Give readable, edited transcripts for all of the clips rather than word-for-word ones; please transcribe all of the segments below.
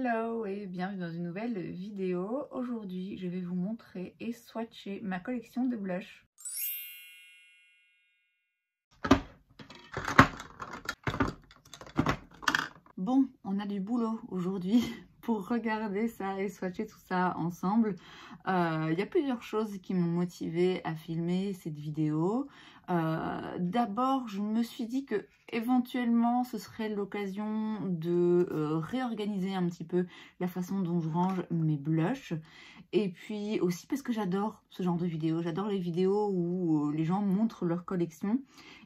Hello et bienvenue dans une nouvelle vidéo. Aujourd'hui, je vais vous montrer et swatcher ma collection de blushs. Bon, on a du boulot aujourd'hui pour regarder ça et swatcher tout ça ensemble. Il y a plusieurs choses qui m'ont motivée à filmer cette vidéo. D'abord, je me suis dit que éventuellement ce serait l'occasion de réorganiser un petit peu la façon dont je range mes blushs. Et puis aussi parce que j'adore ce genre de vidéos. J'adore les vidéos où les gens montrent leur collection.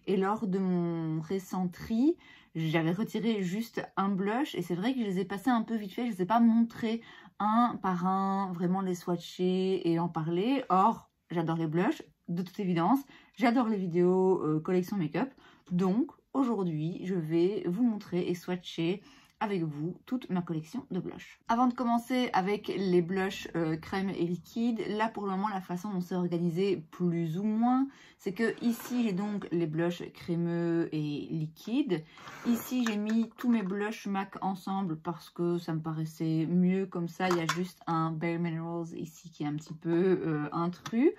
Et lors de mon récent tri, j'avais retiré juste un blush et c'est vrai que je les ai passés un peu vite fait. Je ne les ai pas montrés un par un, vraiment les swatcher et en parler. Or, j'adore les blushs, de toute évidence. J'adore les vidéos collection make-up. Donc, aujourd'hui, je vais vous montrer et swatcher avec vous toute ma collection de blushs. Avant de commencer avec les blushs crème et liquide, là pour le moment la façon dont c'est organisé plus ou moins, c'est que ici j'ai donc les blushs crémeux et liquides. Ici j'ai mis tous mes blushs MAC ensemble parce que ça me paraissait mieux comme ça. Il y a juste un Bare Minerals ici qui est un petit peu intrus.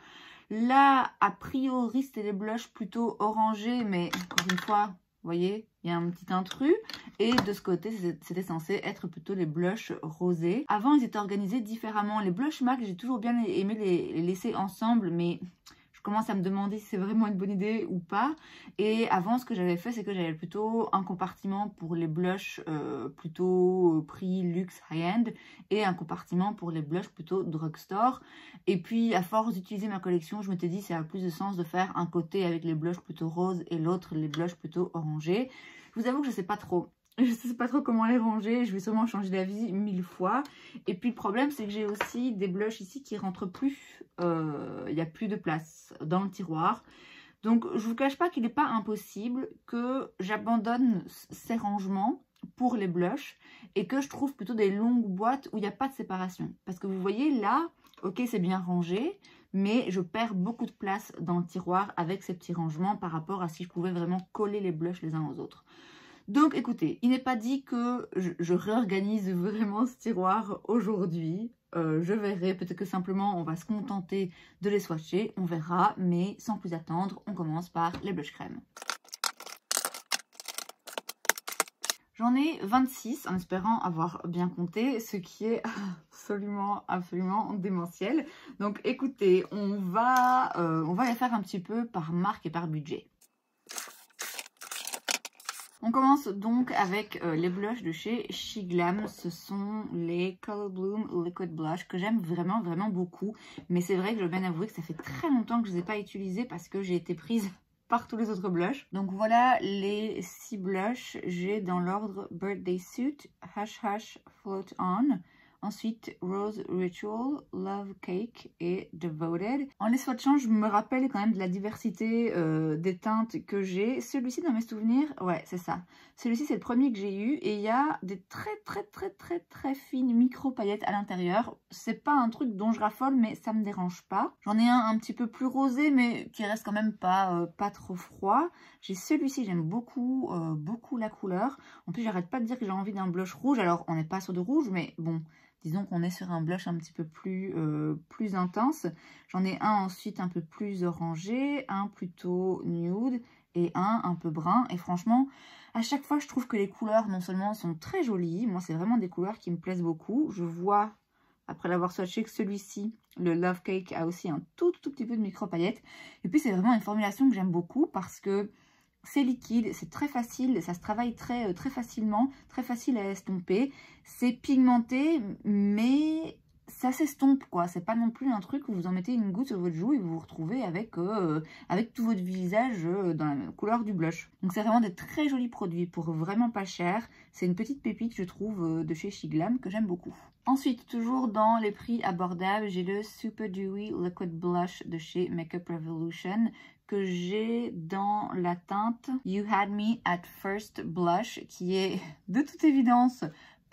Là a priori c'était des blushs plutôt orangés, mais encore une fois, vous voyez, il y a un petit intrus. Et de ce côté, c'était censé être plutôt les blushs rosés. Avant, ils étaient organisés différemment. Les blushs MAC, j'ai toujours bien aimé les laisser ensemble, mais je commence à me demander si c'est vraiment une bonne idée ou pas. Et avant, ce que j'avais fait, c'est que j'avais plutôt un compartiment pour les blushs plutôt prix luxe high-end et un compartiment pour les blushs plutôt drugstore. Et puis, à force d'utiliser ma collection, je m'étais dit ça a plus de sens de faire un côté avec les blushs plutôt roses et l'autre les blushs plutôt orangés. Je vous avoue que je ne sais pas trop. Je ne sais pas trop comment les ranger, je vais sûrement changer d'avis 1000 fois. Et puis le problème, c'est que j'ai aussi des blushs ici qui rentrent plus. Il n'y a plus de place dans le tiroir. Donc je ne vous cache pas qu'il n'est pas impossible que j'abandonne ces rangements pour les blushs et que je trouve plutôt des longues boîtes où il n'y a pas de séparation. Parce que vous voyez là, ok, c'est bien rangé, mais je perds beaucoup de place dans le tiroir avec ces petits rangements par rapport à si je pouvais vraiment coller les blushs les uns aux autres. Donc écoutez, il n'est pas dit que je réorganise vraiment ce tiroir aujourd'hui. Je verrai, peut-être que simplement on va se contenter de les swatcher, on verra. Mais sans plus attendre, on commence par les blushs crème. J'en ai 26 en espérant avoir bien compté, ce qui est absolument démentiel. Donc écoutez, on va les faire un petit peu par marque et par budget. On commence donc avec les blushs de chez SheGlam. Ce sont les Color Bloom Liquid Blush que j'aime vraiment beaucoup. Mais c'est vrai que je dois bien avouer que ça fait très longtemps que je ne les ai pas utilisés parce que j'ai été prise par tous les autres blushs. Donc voilà les 6 blushs. J'ai dans l'ordre Birthday Suit, Hush Hush Float On. Ensuite, Rose Ritual, Love Cake et Devoted. En les swatchant, je me rappelle quand même de la diversité des teintes que j'ai. Celui-ci, dans mes souvenirs, ouais, c'est ça. Celui-ci, c'est le premier que j'ai eu. Et il y a des très fines micro-paillettes à l'intérieur. C'est pas un truc dont je raffole, mais ça me dérange pas. J'en ai un petit peu plus rosé, mais qui reste quand même pas trop froid. J'ai celui-ci, j'aime beaucoup la couleur. En plus, j'arrête pas de dire que j'ai envie d'un blush rouge. Alors, on n'est pas sur de rouge, mais bon... Disons qu'on est sur un blush un petit peu plus intense. J'en ai un ensuite un peu plus orangé, un plutôt nude et un peu brun. Et franchement, à chaque fois, je trouve que les couleurs, non seulement sont très jolies, moi, c'est vraiment des couleurs qui me plaisent beaucoup. Je vois, après l'avoir swatché, que celui-ci, le Love Cake, a aussi un tout petit peu de micro-paillettes. Et puis, c'est vraiment une formulation que j'aime beaucoup parce que c'est liquide, c'est très facile, ça se travaille très facilement, très facile à estomper. C'est pigmenté, mais ça s'estompe quoi. C'est pas non plus un truc où vous en mettez une goutte sur votre joue et vous vous retrouvez avec tout votre visage dans la même couleur du blush. Donc c'est vraiment des très jolis produits pour vraiment pas cher. C'est une petite pépite, je trouve, de chez SheGlam que j'aime beaucoup. Ensuite, toujours dans les prix abordables, j'ai le Super Dewy Liquid Blush de chez Makeup Revolution que j'ai dans la teinte You Had Me at First Blush, qui est de toute évidence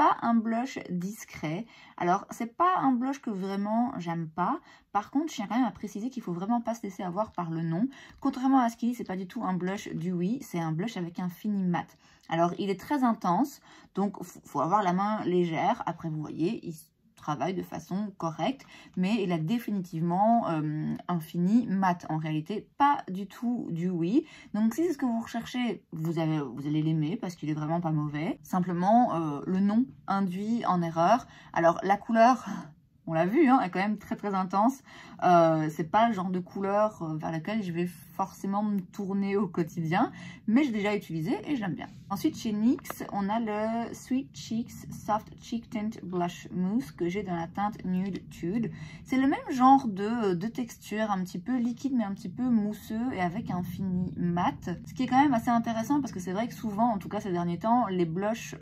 pas un blush discret. Alors, c'est pas un blush que vraiment j'aime pas. Par contre, je tiens quand même à préciser qu'il faut vraiment pas se laisser avoir par le nom. Contrairement à ce qu'il dit, c'est pas du tout un blush dewy, c'est un blush avec un fini mat. Alors, il est très intense, donc faut avoir la main légère. Après, vous voyez, il travaille de façon correcte, mais il a définitivement un fini mat en réalité, pas du tout dewy. Donc si c'est ce que vous recherchez, vous allez l'aimer parce qu'il est vraiment pas mauvais. Simplement, le nom induit en erreur. Alors la couleur, on l'a vu, hein, elle est quand même très très intense. C'est pas le genre de couleur vers laquelle je vais forcément me tourner au quotidien, mais j'ai déjà utilisé et je l'aime bien. Ensuite, chez NYX, on a le Sweet Cheeks Soft Cheek Tint Blush Mousse que j'ai dans la teinte Nude Tude. C'est le même genre de texture, un petit peu liquide mais un petit peu mousseux et avec un fini mat. Ce qui est quand même assez intéressant parce que c'est vrai que souvent, en tout cas ces derniers temps, les blushs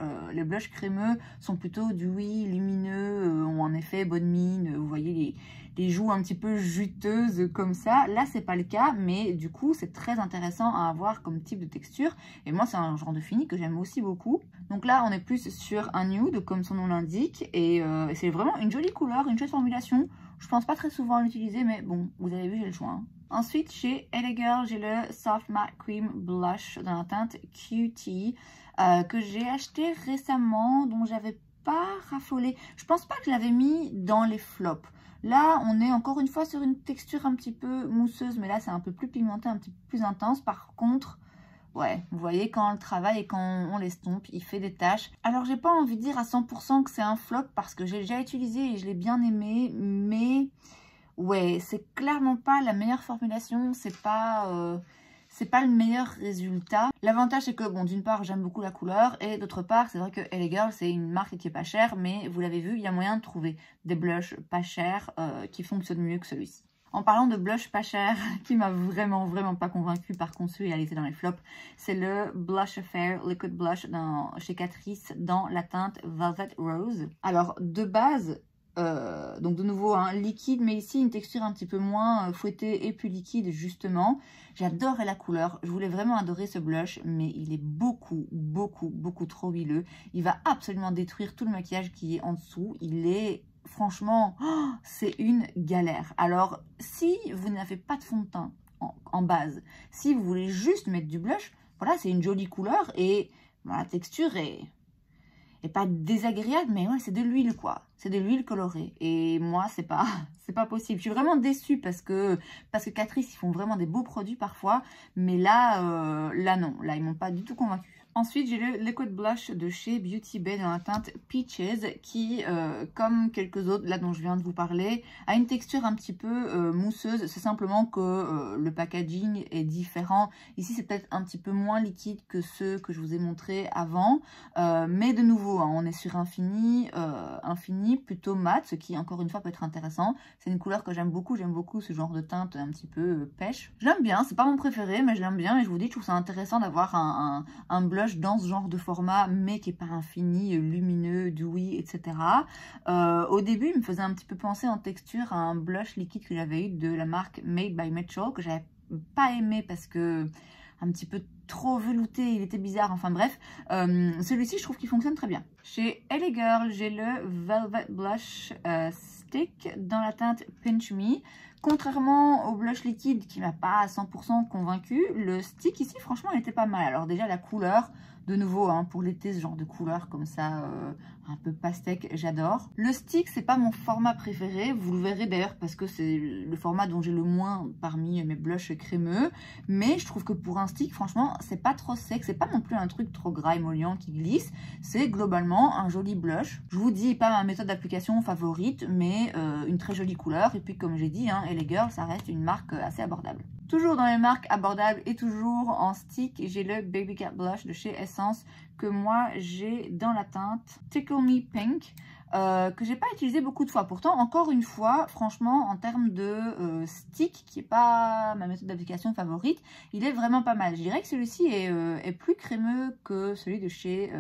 crémeux sont plutôt dewy, lumineux, ont en effet bonne mine, vous voyez les joues un petit peu juteuses comme ça. Là, c'est pas le cas, mais du coup, c'est très intéressant à avoir comme type de texture. Et moi, c'est un genre de fini que j'aime aussi beaucoup. Donc là, on est plus sur un nude, comme son nom l'indique. Et c'est vraiment une jolie couleur, une chouette formulation. Je pense pas très souvent à l'utiliser, mais bon, vous avez vu, j'ai le choix. Hein. Ensuite, chez LA Girl, j'ai le Soft Matte Cream Blush dans la teinte Cutie que j'ai acheté récemment, dont j'avais pas raffolé. Je pense pas que je l'avais mis dans les flops. Là, on est encore une fois sur une texture un petit peu mousseuse, mais là, c'est un peu plus pigmenté, un petit peu plus intense. Par contre, ouais, vous voyez, quand on le travaille et quand on l'estompe, il fait des taches. Alors, j'ai pas envie de dire à 100% que c'est un flop parce que j'ai déjà utilisé et je l'ai bien aimé, mais ouais, c'est clairement pas la meilleure formulation, c'est pas le meilleur résultat. L'avantage, c'est que, bon, d'une part, j'aime beaucoup la couleur, et d'autre part, c'est vrai que LA Girl, c'est une marque qui est pas chère, mais vous l'avez vu, il y a moyen de trouver des blushs pas chers qui fonctionnent mieux que celui-ci. En parlant de blush pas cher, qui m'a vraiment pas convaincue par conçu et a été dans les flops, c'est le Blush Affair Liquid Blush chez Catrice dans la teinte Velvet Rose. Alors, de base, donc de nouveau un liquide, mais ici une texture un petit peu moins fouettée et plus liquide justement. J'adorais la couleur, je voulais vraiment adorer ce blush, mais il est beaucoup trop huileux. Il va absolument détruire tout le maquillage qui est en dessous. Il est franchement, oh, c'est une galère. Alors si vous n'avez pas de fond de teint en base, si vous voulez juste mettre du blush, voilà, c'est une jolie couleur et bon, la texture est pas désagréable, mais ouais, c'est de l'huile quoi. C'est de l'huile colorée. Et moi, c'est pas possible. Je suis vraiment déçue parce que Catrice, ils font vraiment des beaux produits parfois. Mais là, là non. Là, ils m'ont pas du tout convaincue. Ensuite, j'ai le Liquid Blush de chez Beauty Bay dans la teinte Peaches qui, comme quelques autres là dont je viens de vous parler, a une texture un petit peu mousseuse. C'est simplement que le packaging est différent. Ici, c'est peut-être un petit peu moins liquide que ceux que je vous ai montrés avant. Mais de nouveau, hein, on est sur un fini plutôt mat, ce qui, encore une fois, peut être intéressant. C'est une couleur que j'aime beaucoup ce genre de teinte un petit peu pêche. Je l'aime bien, c'est pas mon préféré, mais je l'aime bien et je vous dis, je trouve ça intéressant d'avoir un blush dans ce genre de format, mais qui est pas infini, lumineux, dewy, etc. Au début, il me faisait un petit peu penser en texture à un blush liquide que j'avais eu de la marque Made by Metro, que j'avais pas aimé parce que un petit peu trop velouté, il était bizarre, enfin bref. Celui-ci, je trouve qu'il fonctionne très bien. Chez LA Girl, j'ai le Velvet Blush Stick dans la teinte Pinch Me. Contrairement au blush liquide qui m'a pas à 100% convaincu, le stick ici, franchement, il était pas mal. Alors déjà, la couleur, de nouveau, hein, pour l'été, ce genre de couleur comme ça, un peu pastèque, j'adore. Le stick, c'est pas mon format préféré. Vous le verrez d'ailleurs parce que c'est le format dont j'ai le moins parmi mes blushs crémeux. Mais je trouve que pour un stick, franchement, c'est pas trop sec. C'est pas non plus un truc trop gras émollient qui glisse. C'est globalement un joli blush. Je vous dis pas ma méthode d'application favorite, mais une très jolie couleur. Et puis, comme j'ai dit, hein, LA Girl, ça reste une marque assez abordable. Toujours dans les marques abordables et toujours en stick, j'ai le Baby Cat Blush de chez Essence que moi j'ai dans la teinte Tickle Me Pink. Que j'ai pas utilisé beaucoup de fois. Pourtant, encore une fois, franchement, en termes de stick, qui est pas ma méthode d'application favorite, il est vraiment pas mal. Je dirais que celui-ci est plus crémeux que celui de chez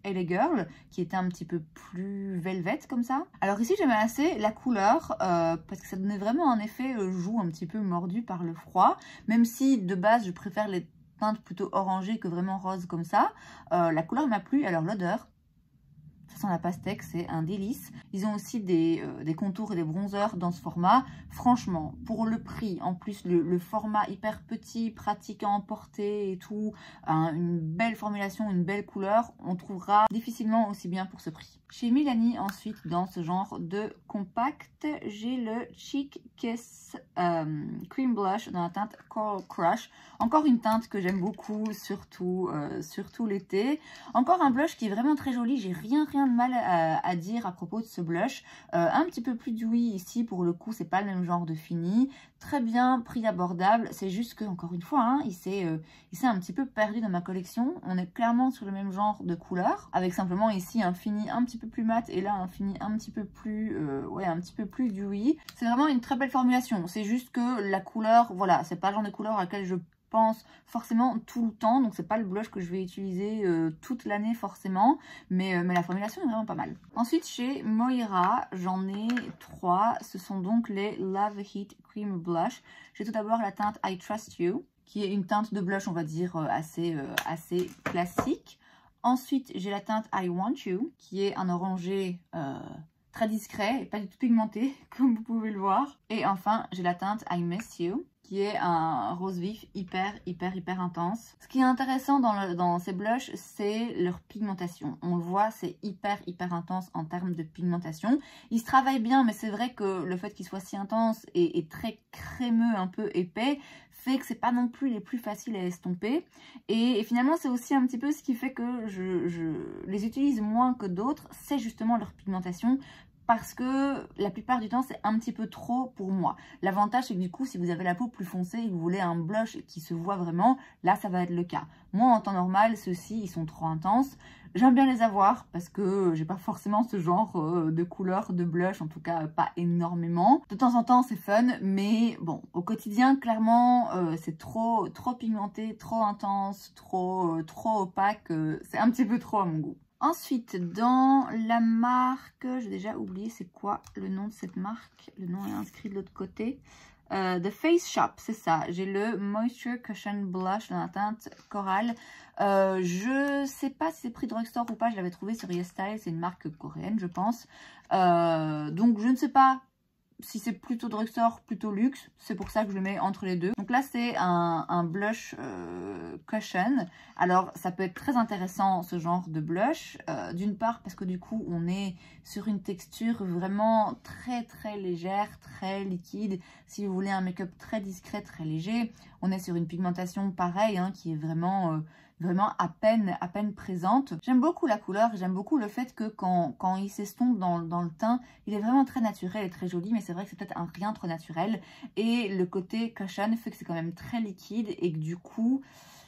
LA Girl, qui était un petit peu plus velvet comme ça. Alors ici, j'aimais assez la couleur, parce que ça donnait vraiment un effet joue un petit peu mordu par le froid, même si de base, je préfère les teintes plutôt orangées que vraiment roses comme ça. La couleur m'a plu, alors l'odeur, Ça sent la pastèque, c'est un délice. Ils ont aussi des contours et des bronzers dans ce format. Franchement, pour le prix, en plus le format hyper petit, pratique à emporter et tout, une belle formulation, une belle couleur, on trouvera difficilement aussi bien pour ce prix. Chez Milani, ensuite, dans ce genre de compact, j'ai le Cheek Kiss Cream Blush dans la teinte Coral Crush. Encore une teinte que j'aime beaucoup, surtout l'été. Encore un blush qui est vraiment très joli. J'ai rien de mal à dire à propos de ce blush. Un petit peu plus dewy ici, pour le coup, c'est pas le même genre de fini. Très bien, prix abordable. C'est juste que, encore une fois, hein, il s'est un petit peu perdu dans ma collection. On est clairement sur le même genre de couleur, avec simplement ici un fini un petit peu plus mat et là un fini un petit peu plus dewy. C'est vraiment une très belle formulation. C'est juste que la couleur, voilà, c'est pas le genre de couleur à laquelle je pense forcément tout le temps, donc c'est pas le blush que je vais utiliser toute l'année forcément, mais la formulation est vraiment pas mal. Ensuite chez Moira, j'en ai 3, ce sont donc les Love Heat Cream Blush. J'ai tout d'abord la teinte I Trust You, qui est une teinte de blush on va dire assez classique. Ensuite j'ai la teinte I Want You, qui est un orangé très discret et pas du tout pigmenté comme vous pouvez le voir. Et enfin j'ai la teinte I Miss You, qui est un rose vif hyper intense. Ce qui est intéressant dans ces blushs, c'est leur pigmentation. On le voit, c'est hyper intense en termes de pigmentation. Ils se travaillent bien, mais c'est vrai que le fait qu'ils soient si intenses et très crémeux, un peu épais, fait que c'est pas non plus les plus faciles à estomper. Et finalement, c'est aussi un petit peu ce qui fait que je les utilise moins que d'autres, c'est justement leur pigmentation. Parce que la plupart du temps, c'est un petit peu trop pour moi. L'avantage, c'est que du coup, si vous avez la peau plus foncée et que vous voulez un blush qui se voit vraiment, là, ça va être le cas. Moi, en temps normal, ceux-ci, ils sont trop intenses. J'aime bien les avoir parce que j'ai pas forcément ce genre de couleur de blush, en tout cas pas énormément. De temps en temps, c'est fun, mais bon, au quotidien, clairement, c'est trop pigmenté, trop intense, trop opaque. C'est un petit peu trop à mon goût. Ensuite, dans la marque, j'ai déjà oublié c'est quoi le nom de cette marque. Le nom est inscrit de l'autre côté. The Face Shop, c'est ça. J'ai le Moisture Cushion Blush dans la teinte Coral. Je sais pas si c'est prix drugstore ou pas. Je l'avais trouvé sur YesStyle. C'est une marque coréenne, je pense. Donc, je ne sais pas si c'est plutôt drugstore, plutôt luxe, c'est pour ça que je le mets entre les deux. Donc là, c'est un blush cushion. Alors, ça peut être très intéressant, ce genre de blush. D'une part, parce que du coup, on est sur une texture vraiment très légère, très liquide. Si vous voulez un make-up très discret, très léger, on est sur une pigmentation pareille, hein, qui est vraiment à peine présente. J'aime beaucoup la couleur, j'aime beaucoup le fait que quand il s'estompe dans le teint, il est vraiment très naturel et très joli, mais c'est vrai que c'est peut-être un rien trop naturel. Et le côté cushion fait que c'est quand même très liquide et que du coup,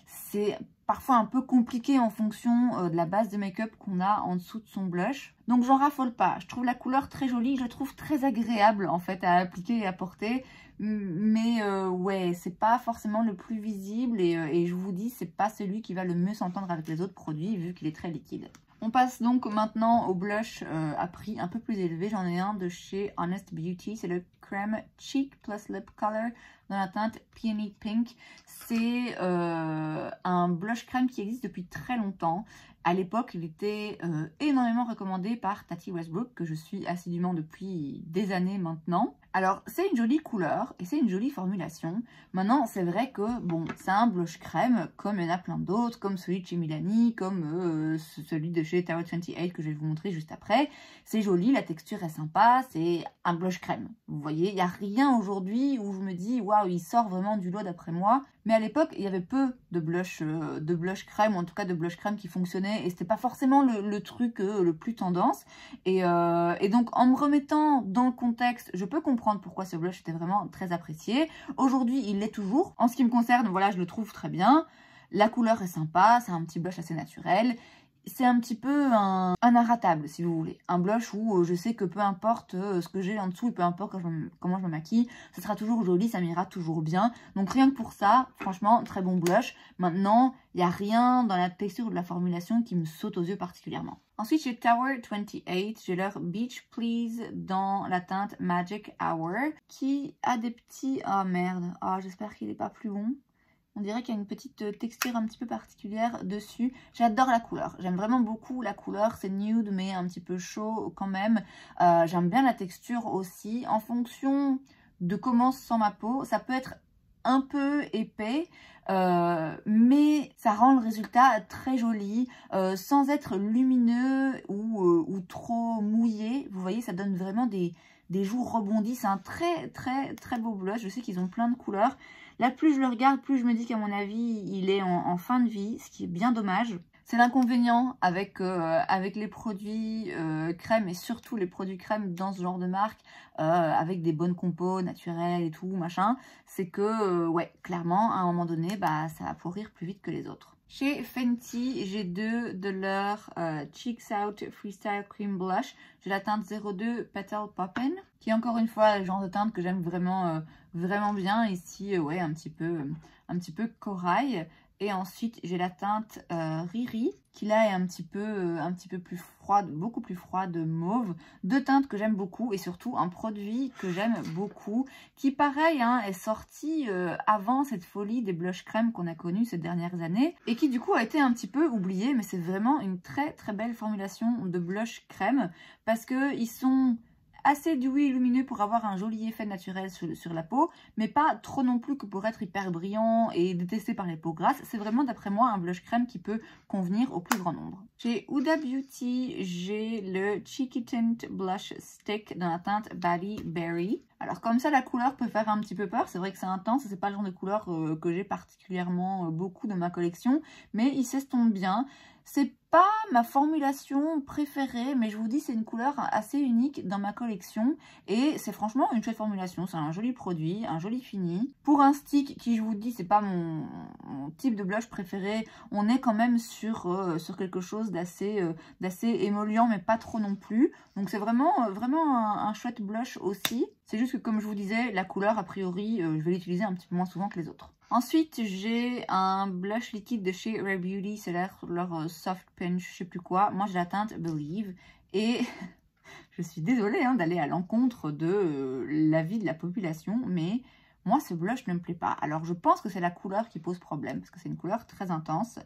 c'est parfois un peu compliqué en fonction de la base de make-up qu'on a en dessous de son blush. Donc j'en raffole pas. Je trouve la couleur très jolie, je la trouve très agréable en fait à appliquer et à porter. Mais ouais, c'est pas forcément le plus visible et je vous dis, c'est pas celui qui va le mieux s'entendre avec les autres produits vu qu'il est très liquide. On passe donc maintenant au blush à prix un peu plus élevé. J'en ai un de chez Honest Beauty, c'est le Creme Cheek Plus Lip Color dans la teinte Peony Pink. C'est un blush crème qui existe depuis très longtemps. À l'époque, il était énormément recommandé par Tati Westbrook, que je suis assidûment depuis des années maintenant. Alors, c'est une jolie couleur et c'est une jolie formulation. Maintenant, c'est vrai que, bon, c'est un blush crème, comme il y en a plein d'autres, comme celui de chez Milani, comme celui de chez Tower 28 que je vais vous montrer juste après. C'est joli, la texture est sympa, c'est un blush crème. Vous voyez, il n'y a rien aujourd'hui où je me dis, waouh, il sort vraiment du lot d'après moi. Mais à l'époque, il y avait peu de blush crème, ou en tout cas de blush crème qui fonctionnait. Et c'était pas forcément le truc le plus tendance. Et donc, en me remettant dans le contexte, je peux comprendre pourquoi ce blush était vraiment très apprécié. Aujourd'hui, il l'est toujours. En ce qui me concerne, voilà, je le trouve très bien. La couleur est sympa, c'est un petit blush assez naturel. C'est un petit peu un inratable, si vous voulez. Un blush où je sais que peu importe ce que j'ai en dessous et peu importe comment je me maquille, ce sera toujours joli, ça m'ira toujours bien. Donc rien que pour ça, franchement, très bon blush. Maintenant, il n'y a rien dans la texture ou de la formulation qui me saute aux yeux particulièrement. Ensuite, chez Tower 28, j'ai leur Beach Please dans la teinte Magic Hour qui a des petits... Oh merde, oh, j'espère qu'il n'est pas plus bon. On dirait qu'il y a une petite texture un petit peu particulière dessus. J'adore la couleur. J'aime vraiment beaucoup la couleur. C'est nude mais un petit peu chaud quand même. J'aime bien la texture aussi. En fonction de comment se sent ma peau, ça peut être un peu épais, mais ça rend le résultat très joli, sans être lumineux ou trop mouillé. Vous voyez, ça donne vraiment des joues rebondies. C'est un très beau blush. Je sais qu'ils ont plein de couleurs. Là, plus je le regarde, plus je me dis qu'à mon avis, il est en fin de vie, ce qui est bien dommage. C'est l'inconvénient avec les produits crème et surtout les produits crème dans ce genre de marque, avec des bonnes compos naturelles et tout, machin, c'est que, ouais, clairement, à un moment donné, bah, ça va pourrir plus vite que les autres. Chez Fenty, j'ai deux de leurs Cheeks Out Freestyle Cream Blush. J'ai la teinte 02 Petal Poppin', qui est encore une fois le genre de teinte que j'aime vraiment, vraiment bien. Ici, ouais, un petit peu corail. Et ensuite, j'ai la teinte Riri, qui là est un petit peu plus froide, beaucoup plus froide, mauve. Deux teintes que j'aime beaucoup et surtout un produit que j'aime beaucoup, qui pareil hein, est sorti avant cette folie des blush crème qu'on a connue ces dernières années et qui du coup a été un petit peu oublié, mais c'est vraiment une très belle formulation de blush crème parce que ils sont assez doux et lumineux pour avoir un joli effet naturel sur la peau, mais pas trop non plus que pour être hyper brillant et détesté par les peaux grasses. C'est vraiment d'après moi un blush crème qui peut convenir au plus grand nombre. Chez Huda Beauty, j'ai le Cheeky Tint Blush Stick dans la teinte Bally Berry. Alors comme ça la couleur peut faire un petit peu peur, c'est vrai que c'est intense, c'est pas le genre de couleur que j'ai particulièrement beaucoup dans ma collection, mais il s'estompe bien. C'est pas ma formulation préférée, mais je vous dis c'est une couleur assez unique dans ma collection et c'est franchement une chouette formulation. C'est un joli produit, un joli fini. Pour un stick qui, je vous dis, c'est pas mon type de blush préféré, on est quand même sur quelque chose d'assez émollient, mais pas trop non plus. Donc c'est vraiment un chouette blush aussi. C'est juste que comme je vous disais, la couleur a priori, je vais l'utiliser un petit peu moins souvent que les autres. Ensuite, j'ai un blush liquide de chez Rare Beauty, c'est leur Soft Pinch, je sais plus quoi. Moi, j'ai la teinte Believe et je suis désolée hein, d'aller à l'encontre de l'avis de la population, mais moi, ce blush ne me plaît pas. Alors, je pense que c'est la couleur qui pose problème parce que c'est une couleur très intense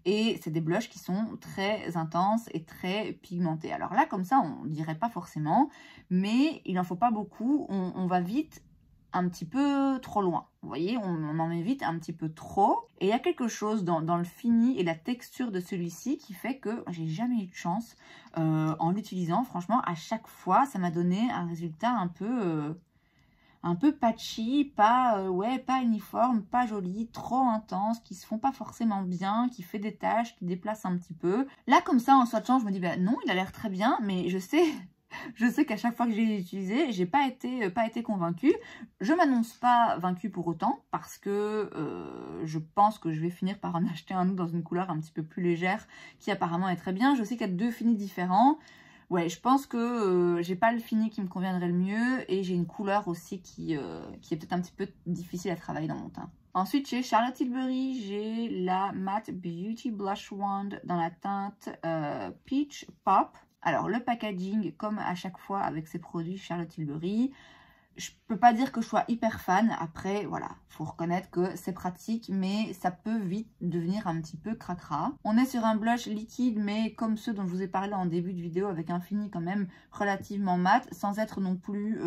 et c'est des blushs qui sont très intenses et très pigmentés. Alors là, comme ça, on dirait pas forcément, mais il n'en faut pas beaucoup. On va vite un petit peu trop loin. Vous voyez, on en met vite un petit peu trop. Et il y a quelque chose dans le fini et la texture de celui-ci qui fait que j'ai jamais eu de chance en l'utilisant. Franchement, à chaque fois, ça m'a donné un résultat un peu patchy, pas uniforme, pas joli, trop intense, qui se font pas forcément bien, qui fait des taches, qui déplace un petit peu. Là, comme ça, en swatchant, je me dis, bah non, il a l'air très bien, mais je sais qu'à chaque fois que j'ai utilisé, j'ai pas été convaincue. Je m'annonce pas vaincue pour autant parce que je pense que je vais finir par en acheter un autre dans une couleur un petit peu plus légère qui apparemment est très bien. Je sais qu'il y a deux finis différents. Ouais, je pense que j'ai pas le fini qui me conviendrait le mieux et j'ai une couleur aussi qui est peut-être un petit peu difficile à travailler dans mon teint. Ensuite, chez Charlotte Tilbury, j'ai la Matte Beauty Blush Wand dans la teinte Peach Pop. Alors, le packaging, comme à chaque fois avec ces produits Charlotte Tilbury, je peux pas dire que je sois hyper fan. Après, voilà, faut reconnaître que c'est pratique, mais ça peut vite devenir un petit peu cracra. On est sur un blush liquide, mais comme ceux dont je vous ai parlé en début de vidéo, avec un fini quand même relativement mat, sans être non plus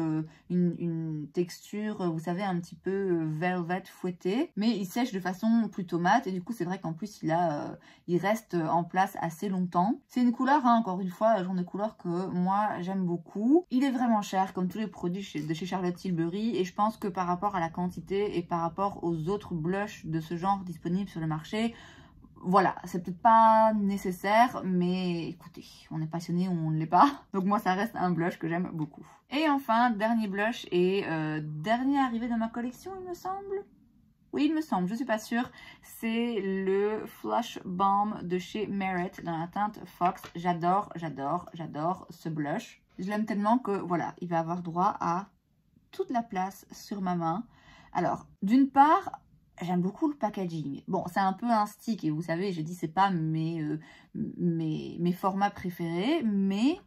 une texture, vous savez, un petit peu velvet fouettée. Mais il sèche de façon plutôt mate, et du coup, c'est vrai qu'en plus, il reste en place assez longtemps. C'est une couleur, hein, encore une fois, le genre de couleur que moi, j'aime beaucoup. Il est vraiment cher, comme tous les produits de chez Charlotte Tilbury, et je pense que par rapport à la quantité et par rapport aux autres blushs de ce genre disponibles sur le marché, voilà, c'est peut-être pas nécessaire, mais écoutez, on est passionné ou on ne l'est pas. Donc moi, ça reste un blush que j'aime beaucoup. Et enfin, dernier blush et dernier arrivé dans ma collection, il me semble. Oui, il me semble, je suis pas sûre. C'est le Flush Balm de chez Merit dans la teinte Fox. J'adore ce blush. Je l'aime tellement que, voilà, il va avoir droit à toute la place sur ma main. Alors, d'une part, j'aime beaucoup le packaging. Bon, c'est un peu un stick et vous savez, j'ai dit c'est pas mes formats préférés, mais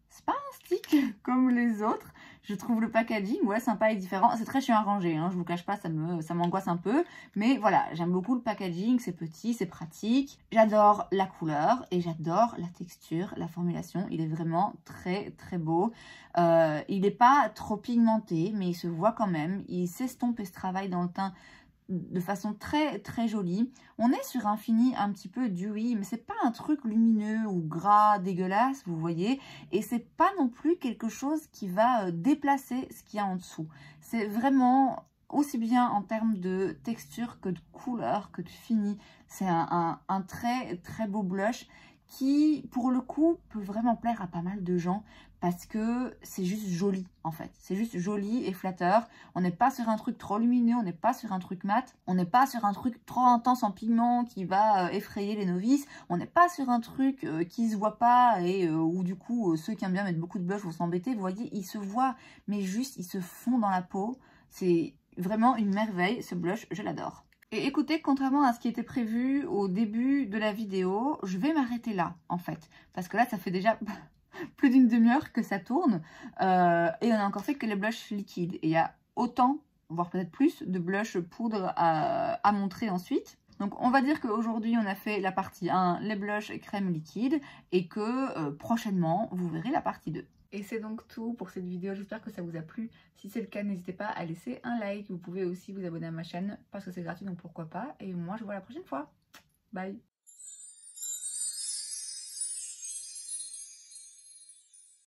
c'est pas un stick comme les autres. Je trouve le packaging, ouais, sympa et différent. C'est très chiant à ranger, hein, je vous cache pas, ça m'angoisse un peu. Mais voilà, j'aime beaucoup le packaging, c'est petit, c'est pratique. J'adore la couleur et j'adore la texture, la formulation. Il est vraiment très très beau. Il n'est pas trop pigmenté, mais il se voit quand même. Il s'estompe et se travaille dans le teint de façon très très jolie. On est sur un fini un petit peu dewy, mais c'est pas un truc lumineux ou gras dégueulasse, vous voyez, et c'est pas non plus quelque chose qui va déplacer ce qu'il y a en dessous. C'est vraiment aussi bien en termes de texture que de couleur, que de fini. C'est un très très beau blush qui, pour le coup, peut vraiment plaire à pas mal de gens parce que c'est juste joli, en fait. C'est juste joli et flatteur. On n'est pas sur un truc trop lumineux, on n'est pas sur un truc mat, on n'est pas sur un truc trop intense en pigment qui va effrayer les novices, on n'est pas sur un truc qui se voit pas et où du coup, ceux qui aiment bien mettre beaucoup de blush vont s'embêter. Vous voyez, ils se voient, mais juste, ils se font dans la peau. C'est vraiment une merveille, ce blush, je l'adore. Et écoutez, contrairement à ce qui était prévu au début de la vidéo, je vais m'arrêter là, en fait. Parce que là, ça fait déjà plus d'une demi-heure que ça tourne. Et on a encore fait que les blushs liquides. Et il y a autant, voire peut-être plus, de blush poudre à montrer ensuite. Donc on va dire qu'aujourd'hui, on a fait la partie 1, les blushs crème liquide. Et que prochainement, vous verrez la partie 2. Et c'est donc tout pour cette vidéo, j'espère que ça vous a plu. Si c'est le cas, n'hésitez pas à laisser un like. Vous pouvez aussi vous abonner à ma chaîne parce que c'est gratuit, donc pourquoi pas. Et moi, je vous vois la prochaine fois. Bye!